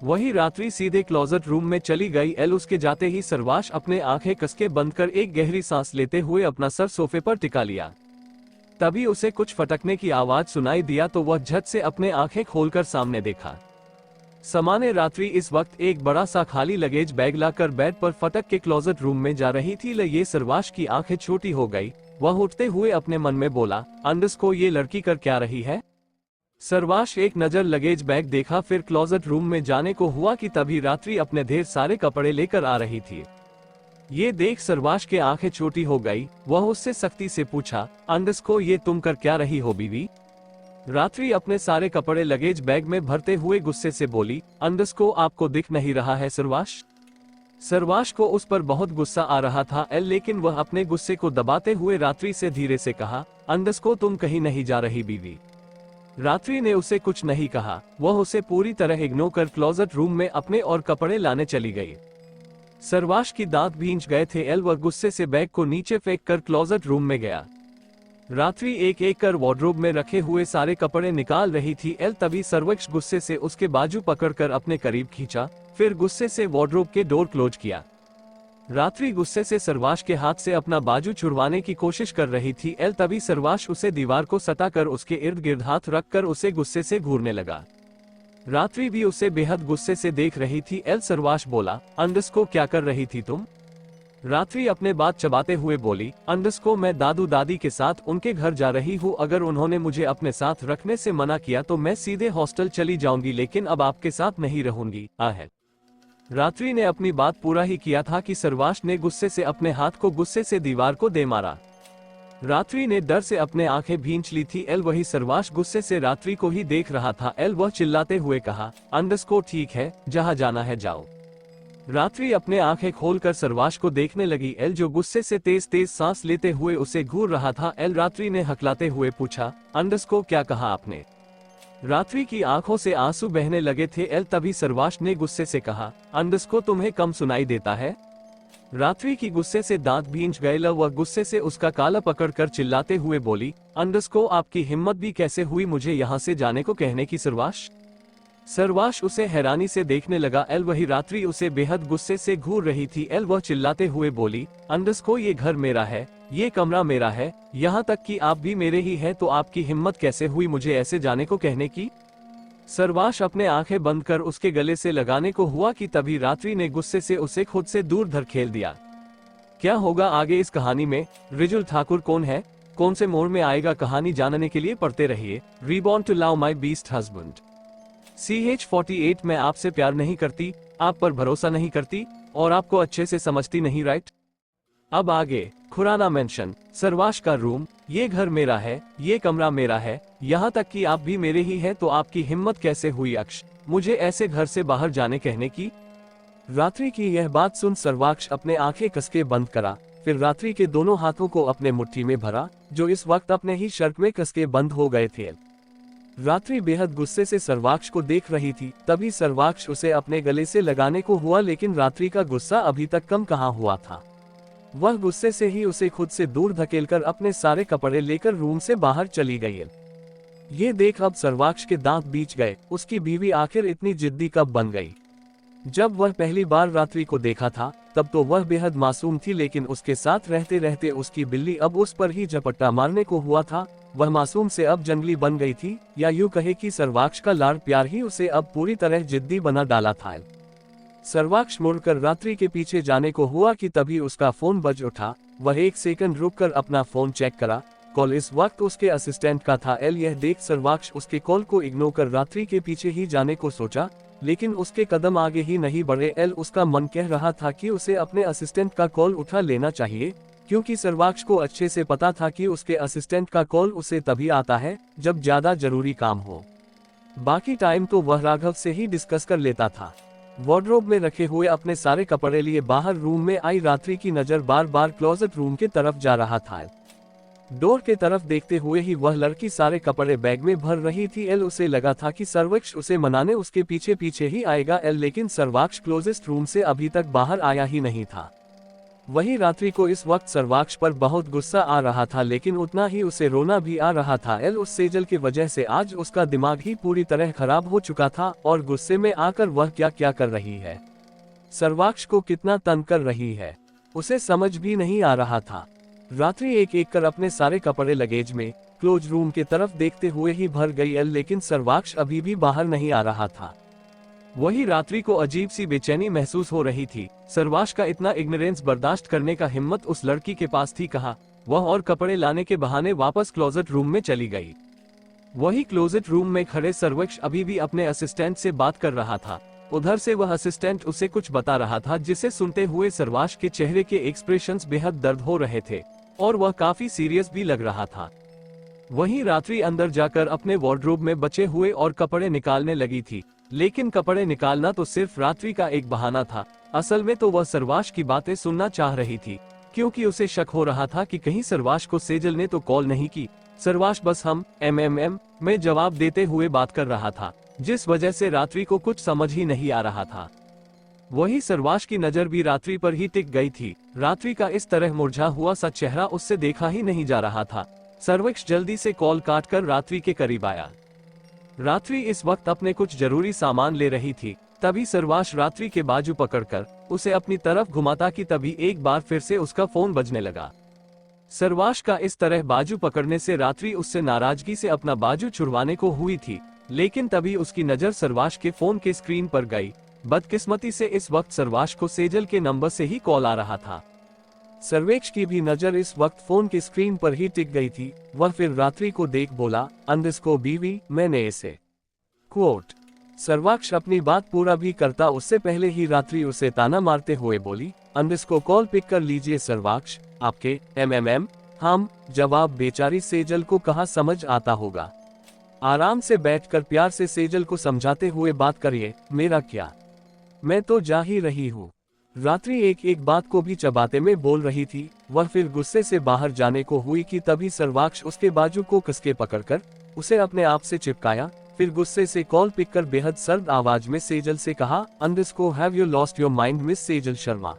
वही रात्रि सीधे क्लोजेट रूम में चली गई। उसके जाते ही सर्वाश अपने आंखें कसके बंद कर एक गहरी सांस लेते हुए अपना सर सोफे पर टिका लिया। तभी उसे कुछ फटकने की आवाज सुनाई दिया तो वह झट से अपने आंखें खोलकर सामने देखा। सामान्य रात्रि इस वक्त एक बड़ा सा खाली लगेज बैग लाकर बेड पर फटक के क्लोजेट रूम में जा रही थी। ये सर्वाश की आंखें छोटी हो गई। वह उठते हुए अपने मन में बोला, अंडस को ये लड़की कर क्या रही है। सर्वाश एक नजर लगेज बैग देखा, फिर क्लोजेट रूम में जाने को हुआ कि तभी रात्रि अपने ढेर सारे कपड़े लेकर आ रही थी। ये देख सर्वाश के आंखें छोटी हो गई। वह उससे सख्ती से पूछा, अंडस को ये तुम कर क्या रही हो बीवी। रात्रि अपने सारे कपड़े लगेज बैग में भरते हुए गुस्से से बोली, अंडस को आपको दिख नहीं रहा है सर्वाश। सर्वाश को उस पर बहुत गुस्सा आ रहा था, लेकिन वह अपने गुस्से को दबाते हुए रात्रि से धीरे से कहा, अंडस को तुम कहीं नहीं जा रही बीवी। रात्रि ने उसे कुछ नहीं कहा। वह उसे पूरी तरह इग्नोर कर क्लोजेट रूम में अपने और कपड़े लाने चली गई। सर्वाश की दांत भींच गए थे। वह गुस्से से बैग को नीचे फेंक कर क्लोजेट रूम में गया। रात्रि एक एक कर वार्डरोब में रखे हुए सारे कपड़े निकाल रही थी। तभी सर्वाश गुस्से से उसके बाजू पकड़कर अपने करीब खींचा, फिर गुस्से से वार्डरोब के डोर क्लोज किया। रात्रि गुस्से से सर्वाश के हाथ से अपना बाजू छुड़वाने की कोशिश कर रही थी। तभी सर्वाश उसे दीवार को सटाकर उसके इर्द गिर्द हाथ रखकर उसे गुस्से से घूरने लगा। रात्रि भी उसे बेहद गुस्से से देख रही थी। सर्वाश बोला, अंडस को क्या कर रही थी तुम। रात्रि अपने बात चबाते हुए बोली, अंडस को मैं दादू दादी के साथ उनके घर जा रही हूँ। अगर उन्होंने मुझे अपने साथ रखने से मना किया तो मैं सीधे हॉस्टल चली जाऊंगी, लेकिन अब आपके साथ नहीं रहूंगी। है रात्रि ने अपनी बात पूरा ही किया था कि सर्वाश ने गुस्से से अपने हाथ को गुस्से से दीवार को दे मारा। रात्रि ने डर से अपने आंखें भींच ली थी। वही सर्वाश गुस्से से रात्रि को ही देख रहा था। वह चिल्लाते हुए कहा, अंडस को ठीक है, जहां जाना है जाओ। रात्रि अपने आंखें खोलकर सर्वाश को देखने लगी, जो गुस्से से तेज तेज सांस लेते हुए उसे घूर रहा था। रात्रि ने हकलाते हुए पूछा, अंडस को क्या कहा आपने। रात्रि की आंखों से आंसू बहने लगे थे। तभी सर्वाश ने गुस्से से कहा, अंडस को तुम्हें कम सुनाई देता है। रात्रि की गुस्से से दांत भींच गए। वह गुस्से से उसका काला पकड़कर चिल्लाते हुए बोली, अंडस को आपकी हिम्मत भी कैसे हुई मुझे यहाँ से जाने को कहने की। सर्वाश उसे हैरानी से देखने लगा। वही रात्रि उसे बेहद गुस्से से घूर रही थी। वह चिल्लाते हुए बोली, अंडस को ये घर मेरा है, ये कमरा मेरा है, यहाँ तक कि आप भी मेरे ही हैं, तो आपकी हिम्मत कैसे हुई मुझे ऐसे जाने को कहने की। सर्वाश अपने आंखें बंद कर उसके गले से लगाने को हुआ कि तभी रात्रि ने गुस्से से उसे खुद से दूर धकेल दिया। क्या होगा आगे इस कहानी में, रिजुल ठाकुर कौन है, कौन से मोड़ में आएगा, कहानी जानने के लिए पढ़ते रहिए reborn to love my beast husband. CH48 मैं आपसे प्यार नहीं करती, आप पर भरोसा नहीं करती और आपको अच्छे से समझती नहीं, राइट। अब आगे खुराना मेंशन, सर्वाश का रूम, ये घर मेरा है, ये कमरा मेरा है, यहाँ तक कि आप भी मेरे ही हैं, तो आपकी हिम्मत कैसे हुई अक्ष मुझे ऐसे घर से बाहर जाने कहने की। रात्रि की यह बात सुन सर्वाक्ष अपने आंखें कसके बंद करा, फिर रात्रि के दोनों हाथों को अपने मुट्ठी में भरा, जो इस वक्त अपने ही शर्ट में कसके बंद हो गए थे। रात्रि बेहद गुस्से से सर्वाक्ष को देख रही थी। तभी सर्वाक्ष उसे अपने गले से लगाने को हुआ, लेकिन रात्रि का गुस्सा अभी तक कम कहाँ हुआ था। वह गुस्से से ही उसे खुद से दूर धकेलकर अपने सारे कपड़े लेकर रूम से बाहर चली गई। ये देख अब सर्वाक्ष के दांत बीच गए, उसकी बीवी आखिर इतनी जिद्दी कब बन गई। जब वह पहली बार रात्रि को देखा था तब तो वह बेहद मासूम थी, लेकिन उसके साथ रहते रहते उसकी बिल्ली अब उस पर ही झपट्टा मारने को हुआ था। वह मासूम से अब जंगली बन गई थी, या यूं कहे कि सर्वाक्ष का लाड़ प्यार ही उसे अब पूरी तरह जिद्दी बना डाला था। सर्वाक्ष मुड़कर रात्रि के पीछे जाने को हुआ कि तभी उसका फोन बज उठा। वह एक सेकंड रुककर अपना फोन चेक करा। कॉल इस वक्त उसके असिस्टेंट का था। यह देख सर्वाक्ष उसके कॉल को इग्नोर कर रात्रि के पीछे ही जाने को सोचा, लेकिन उसके कदम आगे ही नहीं बढ़े। उसका मन कह रहा था कि उसे अपने असिस्टेंट का कॉल उठा लेना चाहिए, क्योंकि सर्वाक्ष को अच्छे से पता था कि उसके असिस्टेंट का कॉल उसे तभी आता है जब ज्यादा जरूरी काम हो। बाकी टाइम तो वह राघव से ही डिस्कस कर लेता था। वार्डरोब में रखे हुए अपने सारे कपड़े लिए बाहर रूम में आई रात्रि की नजर बार बार क्लोजेट रूम के तरफ जा रहा था। डोर के तरफ देखते हुए ही वह लड़की सारे कपड़े बैग में भर रही थी। उसे लगा था कि सर्वाक्ष उसे मनाने उसके पीछे पीछे ही आएगा, लेकिन सर्वाक्ष क्लोजेस्ट रूम से अभी तक बाहर आया ही नहीं था। वही रात्रि को इस वक्त सर्वाक्ष पर बहुत गुस्सा आ रहा था, लेकिन उतना ही उसे रोना भी आ रहा था। उस सेजल की वजह से आज उसका दिमाग ही पूरी तरह खराब हो चुका था, और गुस्से में आकर वह क्या क्या कर रही है, सर्वाक्ष को कितना तंग कर रही है, उसे समझ भी नहीं आ रहा था। रात्रि एक एक कर अपने सारे कपड़े लगेज में क्लोज रूम के तरफ देखते हुए ही भर गई, लेकिन सर्वाक्ष अभी भी बाहर नहीं आ रहा था। वही रात्रि को अजीब सी बेचैनी महसूस हो रही थी। सर्वाक्ष का इतना इग्नोरेंस बर्दाश्त करने का हिम्मत उस लड़की के पास थी कहाँ। वह और कपड़े लाने के बहाने वापस क्लोजेट रूम में चली गई। वही क्लोजेट रूम में खड़े सर्वाक्ष अभी भी अपने असिस्टेंट से बात कर रहा था। उधर से वह असिस्टेंट उसे कुछ बता रहा था, जिसे सुनते हुए सर्वाक्ष के चेहरे के एक्सप्रेशंस बेहद दर्द हो रहे थे और वह काफी सीरियस भी लग रहा था। वहीं रात्रि अंदर जाकर अपने वार्डरोब में बचे हुए और कपड़े निकालने लगी थी, लेकिन कपड़े निकालना तो सिर्फ रात्रि का एक बहाना था। असल में तो वह सर्वाक्ष की बातें सुनना चाह रही थी, क्योंकि उसे शक हो रहा था कि कहीं सर्वाक्ष को सेजल ने तो कॉल नहीं की। सर्वाक्ष बस हम में जवाब देते हुए बात कर रहा था, जिस वजह से रात्रि को कुछ समझ ही नहीं आ रहा था। वही सर्वाक्ष की नजर भी रात्रि पर ही टिक गई थी। रात्रि का इस तरह मुरझा हुआ सा चेहरा उससे देखा ही नहीं जा रहा था। सर्वाक्ष जल्दी से कॉल काटकर रात्रि के करीब आया। रात्रि इस वक्त अपने कुछ जरूरी सामान ले रही थी। तभी सर्वाक्ष रात्रि के बाजू पकड़कर उसे अपनी तरफ घुमाता कि तभी एक बार फिर से उसका फोन बजने लगा। सर्वाक्ष का इस तरह बाजू पकड़ने से रात्रि उससे नाराजगी से अपना बाजू छुड़वाने को हुई थी, लेकिन तभी उसकी नजर सर्वाक्ष के फोन के स्क्रीन पर गई। बदकिस्मती से इस वक्त सर्वाक्ष को सेजल के नंबर से ही कॉल आ रहा था। सर्वेक्ष की भी नजर इस वक्त फोन की स्क्रीन पर ही टिक गई थी। वह फिर रात्रि को देख बोला, अंडरस्कोर बीवी, मैंने इसे क्वोट। सर्वाक्ष अपनी बात पूरा भी करता उससे पहले ही रात्रि उसे ताना मारते हुए बोली, अंडरस्कोर कॉल पिक कर लीजिए सर्वाक्ष, आपके हम जवाब बेचारी सेजल को कहाँ समझ आता होगा। आराम से बैठकर प्यार से सेजल को समझाते हुए बात करिए, मेरा क्या, मैं तो जा ही रही हूँ। रात्रि एक एक बात को भी चबाते में बोल रही थी। वह फिर गुस्से से बाहर जाने को हुई कि तभी सर्वाक्ष उसके बाजू को कसके पकड़कर उसे अपने आप से चिपकाया। फिर गुस्से से कॉल पिक कर बेहद सर्द आवाज में सेजल से कहा, underscore have you lost your mind miss Sejal Sharma,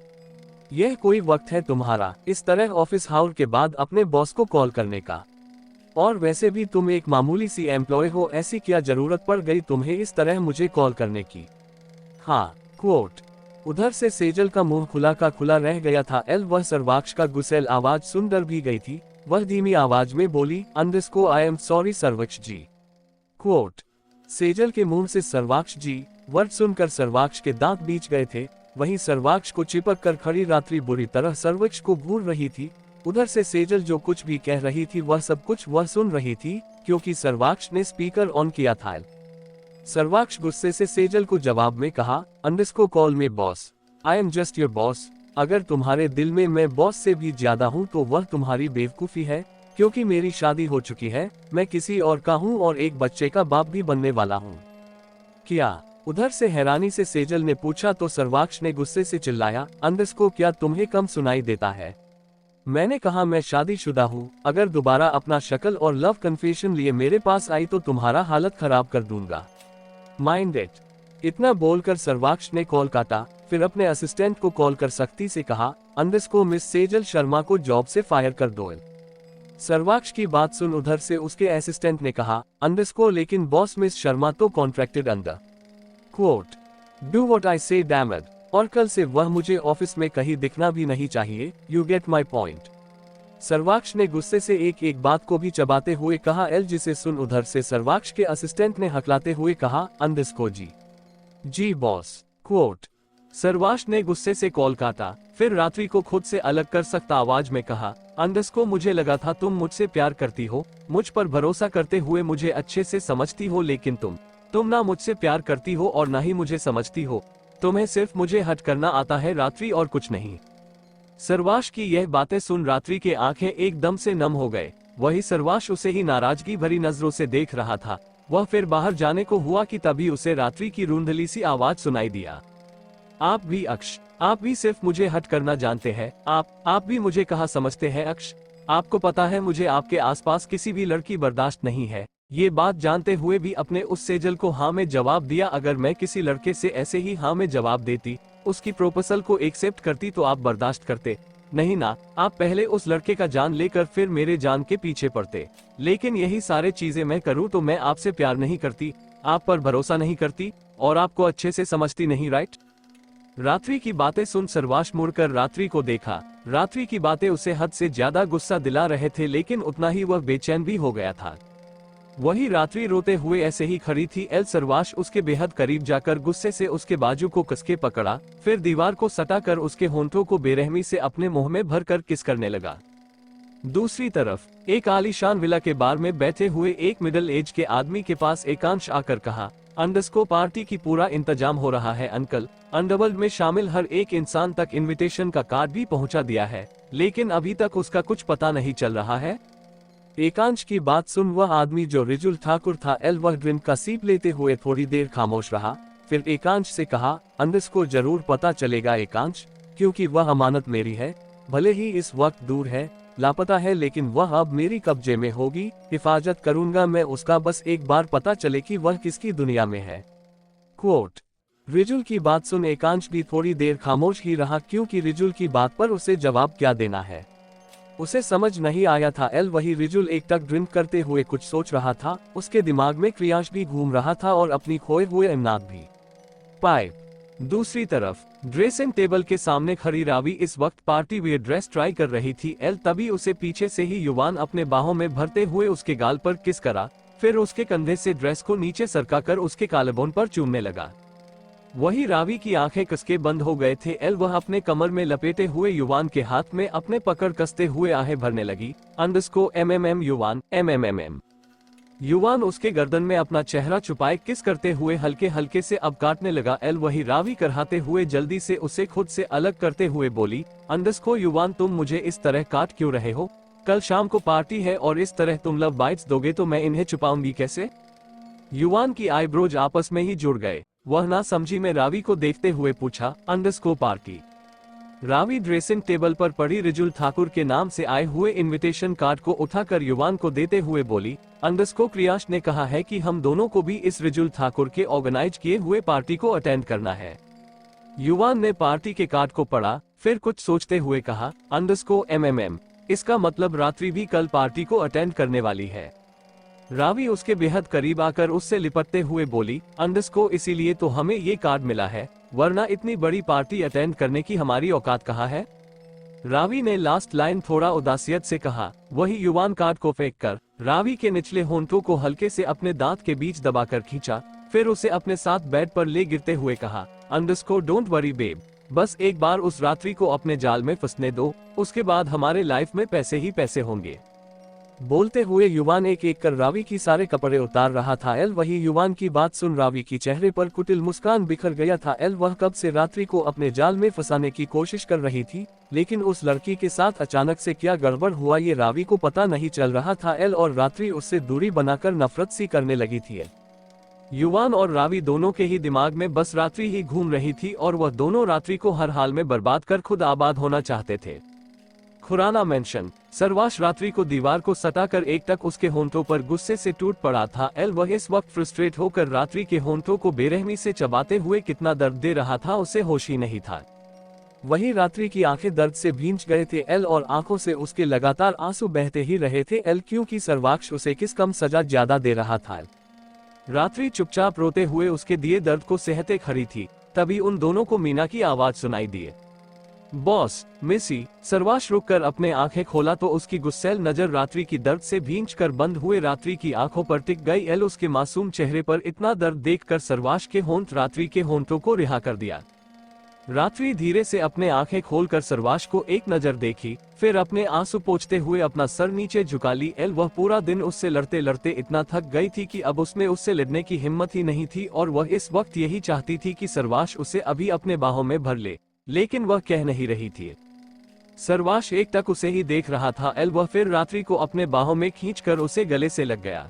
यह कोई वक्त है तुम्हारा इस तरह ऑफिस हाउर के बाद अपने बॉस को कॉल करने का? और वैसे भी तुम एक मामूली सी एम्प्लॉय हो, ऐसी क्या जरूरत पड़ गई तुम्हें इस तरह मुझे कॉल करने की। हाँ क्वोट। उधर से सेजल का मुंह खुला का खुला रह गया था। वह सर्वाक्ष का गुस्सैल आवाज सुन डर भी गई थी। वह धीमी आवाज में बोली, underscore I am sorry Sarvaksh ji, quote. Sejal के मुंह से सर्वाक्ष जी वर्ड सुनकर सर्वाक्ष के दांत बीच गए थे। वहीं सर्वाक्ष को चिपक कर खड़ी रात्रि बुरी तरह सर्वाक्ष को घूर रही थी। उधर से सेजल जो कुछ भी कह रही थी वह सब कुछ वह सुन रही थी, क्योंकि सर्वाक्ष ने स्पीकर ऑन किया था। सर्वाक्ष गुस्से से सेजल को जवाब में कहा, underscore call me boss, I am just your boss. अगर तुम्हारे दिल में मैं बॉस से भी ज्यादा हूँ तो वह तुम्हारी बेवकूफी है, क्योंकि मेरी शादी हो चुकी है, मैं किसी और का हूँ और एक बच्चे का बाप भी बनने वाला हूँ। क्या? उधर से हैरानी से सेजल ने पूछा तो सर्वाक्ष ने गुस्से से चिल्लाया, अंडरस्कोर क्या तुम्हें कम सुनाई देता है? मैंने कहा मैं शादीशुदा हूँ। अगर दोबारा अपना शक्ल और लव कन्फेशन लिए मेरे पास आई तो तुम्हारा हालत खराब कर दूंगा, माइंड इट। इतना बोलकर सर्वाक्ष ने कॉल काटा। फिर अपने असिस्टेंट को कॉल कर सख्ती से कहा, अंडरस्कोर मिस सेजल शर्मा को जॉब से फायर कर दो। सर्वाक्ष की बात सुन उधर से उसके असिस्टेंट ने कहा, अंडरस्कोर लेकिन बॉस मिस शर्मा तो contracted under quote. Do what I से डैम इट। और कल से वह मुझे ऑफिस में कहीं दिखना भी नहीं चाहिए। You get my point. Sarvaksh ने गुस्से से एक एक बात को भी चबाते हुए कहा। एल जिसे सुन उधर से सर्वाक्ष के असिस्टेंट ने हकलाते हुए कहा, अंडरस्को जी बॉस। क्वोट। सर्वाक्ष ने गुस्से से कॉल काटा, फिर रात्रि को खुद से अलग कर सकता आवाज में कहा, अंडरस्को मुझे लगा था तुम मुझसे प्यार करती हो, मुझ पर भरोसा करते हुए मुझे अच्छे से समझती हो, लेकिन तुम ना मुझसे प्यार करती हो और ना ही मुझे समझती हो। तुम्हें सिर्फ मुझे हट करना आता है रात्रि, और कुछ नहीं। सर्वाक्ष की यह बातें सुन रात्रि के आंखें एकदम से नम हो गए। वही सर्वाक्ष उसे ही नाराजगी भरी नजरों से देख रहा था। वह फिर बाहर जाने को हुआ कि तभी उसे रात्रि की रूंधली सी आवाज सुनाई दिया, आप भी अक्ष, आप भी सिर्फ मुझे हट करना जानते हैं। आप भी मुझे कहाँ समझते हैं अक्ष। आपको पता है मुझे आपके आसपास किसी भी लड़की बर्दाश्त नहीं है। ये बात जानते हुए भी अपने उस सेजल को हाँ में जवाब दिया। अगर मैं किसी लड़के से ऐसे ही हाँ में जवाब देती, उसकी प्रोपोजल को एक्सेप्ट करती, तो आप बर्दाश्त करते? नहीं ना, आप पहले उस लड़के का जान लेकर फिर मेरे जान के पीछे पड़ते। लेकिन यही सारे चीजें मैं करूँ तो मैं आपसे प्यार नहीं करती, आप पर भरोसा नहीं करती और आपको अच्छे से समझती नहीं, राइट। रात्रि की बातें सुन सर्वाक्ष मुड़कर रात्रि को देखा। रात्रि की बातें उसे हद से ज्यादा गुस्सा दिला रहे थे, लेकिन उतना ही वह बेचैन भी हो गया था। वही रात्रि रोते हुए ऐसे ही खड़ी थी। एल सर्वाक्ष उसके बेहद करीब जाकर गुस्से से उसके बाजू को कसके पकड़ा, फिर दीवार को सटाकर उसके होंठों को बेरहमी से अपने मुंह में भरकर किस करने लगा। दूसरी तरफ एक आलीशान विला के बार में बैठे हुए एक मिडिल एज के आदमी के पास एकांश आकर कहा, अंडरस्को पार्टी की पूरा इंतजाम हो रहा है अंकल। अंडरवर्ल्ड में शामिल हर एक इंसान तक इनविटेशन का कार्ड भी पहुंचा दिया है, लेकिन अभी तक उसका कुछ पता नहीं चल रहा है। एकांश की बात सुन वह आदमी जो रिजुल ठाकुर था, एल वह ड्रिंक का सीप लेते हुए थोड़ी देर खामोश रहा। फिर एकांश से कहा, अंडरस्को जरूर पता चलेगा एकांश, क्योंकि वह अमानत मेरी है। भले ही इस वक्त दूर है, लापता है, लेकिन वह अब मेरी कब्जे में होगी। हिफाजत करूंगा मैं उसका, बस एक बार पता चले कि वह किसकी दुनिया में है। क्वोट। रिजुल की बात सुन एकांश भी थोड़ी देर खामोश ही रहा, क्योंकि रिजुल की बात पर उसे जवाब क्या देना है उसे समझ नहीं आया था। एल वही रिजुल एक टक ड्रिंक करते हुए कुछ सोच रहा था। उसके दिमाग में क्रियांश भी घूम रहा था और अपनी खोए हुए इमनाद भी। पाइप। दूसरी तरफ ड्रेसिंग टेबल के सामने खड़ी रावी इस वक्त पार्टी वियर ड्रेस ट्राई कर रही थी। एल तभी उसे पीछे से ही युवान अपने बाहों में भरते हुए उसके गाल पर किस करा, फिर उसके कंधे से ड्रेस को नीचे सरकाकर उसके कालेबोन पर चूमने लगा। वही रावी की आंखें कसके बंद हो गए थे। एल वह अपने कमर में लपेटे हुए युवान के हाथ में अपने पकड़ कसते हुए आहें भरने लगी। अंडरस्को एमएमएम युवान एमएमएम। युवान उसके गर्दन में अपना चेहरा छुपाए किस करते हुए हल्के हल्के से अब काटने लगा। एल वही रावी करहाते हुए जल्दी से उसे खुद से अलग करते हुए बोली, अंडरस्को युवान तुम मुझे इस तरह काट क्यों रहे हो? कल शाम को पार्टी है और इस तरह तुम लव बाइट्स दोगे तो मैं इन्हें छुपाऊंगी कैसे? युवान की आईब्रोज आपस में ही जुड़ गए। वह ना समझी में रावी को देखते हुए पूछा, अंडरस्को पार्टी? रावी ड्रेसिंग टेबल पर पड़ी रिजुल ठाकुर के नाम से आए हुए इनविटेशन कार्ड को उठाकर युवान को देते हुए बोली, अंडरस्को क्रियांश ने कहा है कि हम दोनों को भी इस रिजुल ठाकुर के ऑर्गेनाइज किए हुए पार्टी को अटेंड करना है। युवान ने पार्टी के कार्ड को पढ़ा, फिर कुछ सोचते हुए कहा, अंडरस्को एमएमएम, इसका मतलब रात्रि भी कल पार्टी को अटेंड करने वाली है। रावी उसके बेहद करीब आकर उससे लिपटते हुए बोली, अंडरस्को इसीलिए तो हमें ये कार्ड मिला है, वरना इतनी बड़ी पार्टी अटेंड करने की हमारी औकात कहाँ है? रावी ने लास्ट लाइन थोड़ा उदासियत से कहा। वही युवान कार्ड को फेंक कर रावी के निचले होंठों को हल्के से अपने दांत के बीच दबाकर खींचा, फिर उसे अपने साथ बेड पर ले गिरते हुए कहा, अंडरस्को डोंट वरी बेब, बस एक बार उस रात्रि को अपने जाल में फंसने दो, उसके बाद हमारे लाइफ में पैसे ही पैसे होंगे। बोलते हुए युवान एक एक कर रावी की सारे कपड़े उतार रहा था। एल वही युवान की बात सुन रावी की चेहरे पर कुटिल मुस्कान बिखर गया था। एल वह कब से रात्रि को अपने जाल में फंसाने की कोशिश कर रही थी, लेकिन उस लड़की के साथ अचानक से क्या गड़बड़ हुआ ये रावी को पता नहीं चल रहा था। एल और रात्रि उससे दूरी बनाकर नफरत सी करने लगी थी। युवान और रावी दोनों के ही दिमाग में बस रात्रि ही घूम रही थी और वह दोनों रात्रि को हर हाल में बर्बाद कर खुद आबाद होना चाहते थे। खुराना मेंशन। सर्वाक्ष रात्रि को दीवार को सटाकर एक टक उसके होंठों पर गुस्से से टूट पड़ा था। एल वह इस वक्त फ्रस्ट्रेट होकर रात्रि के होंठों को बेरहमी से चबाते हुए कितना दर्द दे रहा था उसे होश ही नहीं था। वही रात्रि की आंखें दर्द से भींच गए थे एल और आंखों से उसके लगातार आंसू बहते ही रहे थे एल, क्योंकि सर्वाक्ष उसे किस कम सजा ज्यादा दे रहा था। रात्रि चुपचाप रोते हुए उसके दिए दर्द को सहते खड़ी थी। तभी उन दोनों को मीना की आवाज सुनाई दी। बॉस मिसी। सरवाश रुककर अपने आंखें खोला तो उसकी गुस्सैल नजर रात्रि की दर्द से भींच कर बंद हुए रात्रि की आंखों पर टिक गई। उसके मासूम चेहरे पर इतना दर्द देखकर सरवाश के होंठ रात्रि के होंठों को रिहा कर दिया। रात्रि धीरे से अपने आंखें खोलकर सरवाश को एक नजर देखी, फिर अपने आंसू पोंछते हुए अपना सर नीचे झुका ली। वह पूरा दिन उससे लड़ते लड़ते इतना थक गई थी कि अब उसमें उससे लड़ने की हिम्मत ही नहीं थी और वह इस वक्त यही चाहती थी कि सरवाश उसे अभी अपने बाहों में भर ले, लेकिन वह कह नहीं रही थी। सरवाश एक टक उसे ही देख रहा था। वह फिर रात्रि को अपने बाहों में खींचकर उसे गले से लग गया।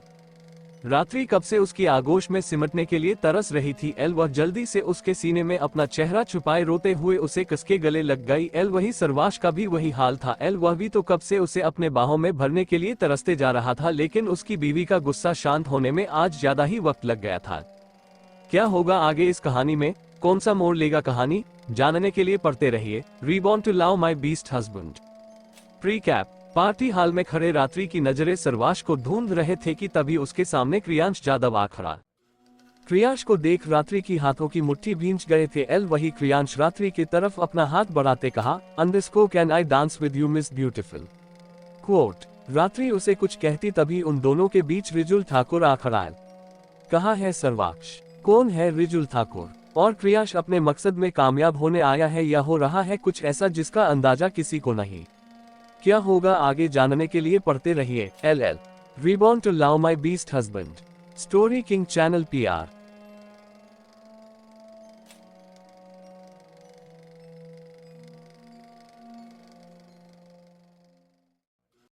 रात्रि कब से उसकी आगोश में सिमटने के लिए तरस रही थी। वह जल्दी से उसके सीने में अपना चेहरा छुपाए रोते हुए उसे कसके गले लग गई। वही सरवाश का भी वही हाल था। वह भी तो कब से उसे अपने बाहों में भरने के लिए तरसते जा रहा था, लेकिन उसकी बीवी का गुस्सा शांत होने में आज ज्यादा ही वक्त लग गया था। क्या होगा आगे इस कहानी में, कौन सा मोड़ लेगा कहानी, जानने के लिए पढ़ते रहिए reborn to love my beast husband. Precap. Party hall में खड़े रात्रि की नजरें सरवाश को ढूंढ रहे थे कि तभी उसके सामने क्रियांश जादव आ खड़ा। क्रियांश को देख रात्रि की हाथों की मुट्ठी भींच गए थे। वही क्रियांश रात्रि की तरफ अपना हाथ बढ़ाते कहा, underscore can I dance with you miss beautiful. Quote. रात्रि उसे कुछ कहती तभी उन दोनों के बीच रिजुल ठाकुर आ खड़ा। कहाँ है सरवाश, कौन है रिजुल ठाकुर, और क्रियांश अपने मकसद में कामयाब होने आया है या हो रहा है कुछ ऐसा जिसका अंदाजा किसी को नहीं। क्या होगा आगे जानने के लिए पढ़ते रहिए reborn to love my beast husband. Story king channel PR।